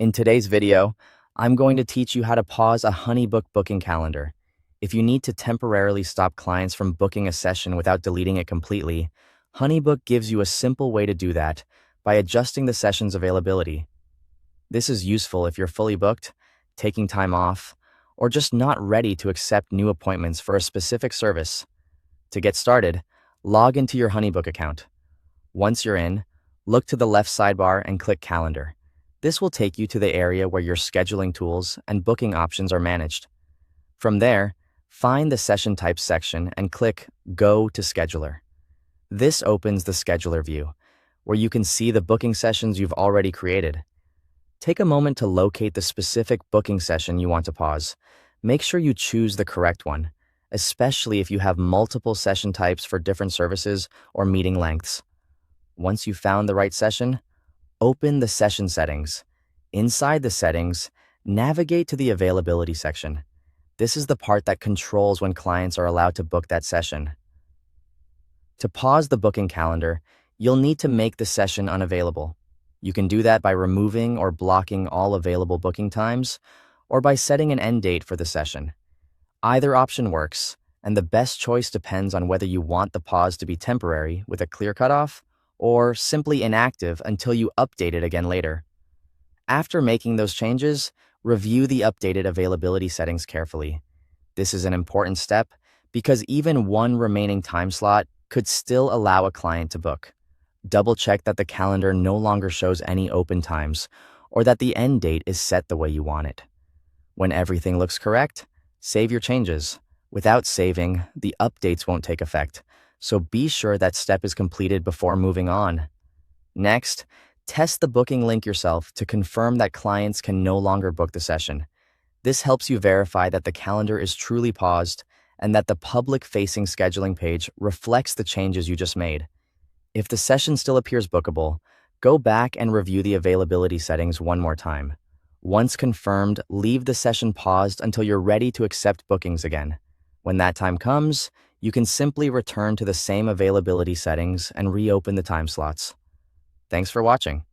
In today's video, I'm going to teach you how to pause a HoneyBook booking calendar. If you need to temporarily stop clients from booking a session without deleting it completely, HoneyBook gives you a simple way to do that by adjusting the session's availability. This is useful if you're fully booked, taking time off, or just not ready to accept new appointments for a specific service. To get started, log into your HoneyBook account. Once you're in, look to the left sidebar and click Calendar. This will take you to the area where your scheduling tools and booking options are managed. From there, find the Session Types section and click Go to Scheduler. This opens the Scheduler view, where you can see the booking sessions you've already created. Take a moment to locate the specific booking session you want to pause. Make sure you choose the correct one, especially if you have multiple session types for different services or meeting lengths. Once you've found the right session, open the session settings. Inside the settings, navigate to the availability section. This is the part that controls when clients are allowed to book that session. To pause the booking calendar, you'll need to make the session unavailable. You can do that by removing or blocking all available booking times, or by setting an end date for the session. Either option works, and the best choice depends on whether you want the pause to be temporary with a clear cutoff, or simply inactive until you update it again later. After making those changes, review the updated availability settings carefully. This is an important step because even one remaining time slot could still allow a client to book. Double-check that the calendar no longer shows any open times or that the end date is set the way you want it. When everything looks correct, save your changes. Without saving, the updates won't take effect, so be sure that step is completed before moving on. Next, test the booking link yourself to confirm that clients can no longer book the session. This helps you verify that the calendar is truly paused and that the public-facing scheduling page reflects the changes you just made. If the session still appears bookable, go back and review the availability settings one more time. Once confirmed, leave the session paused until you're ready to accept bookings again. When that time comes, you can simply return to the same availability settings and reopen the time slots. Thanks for watching.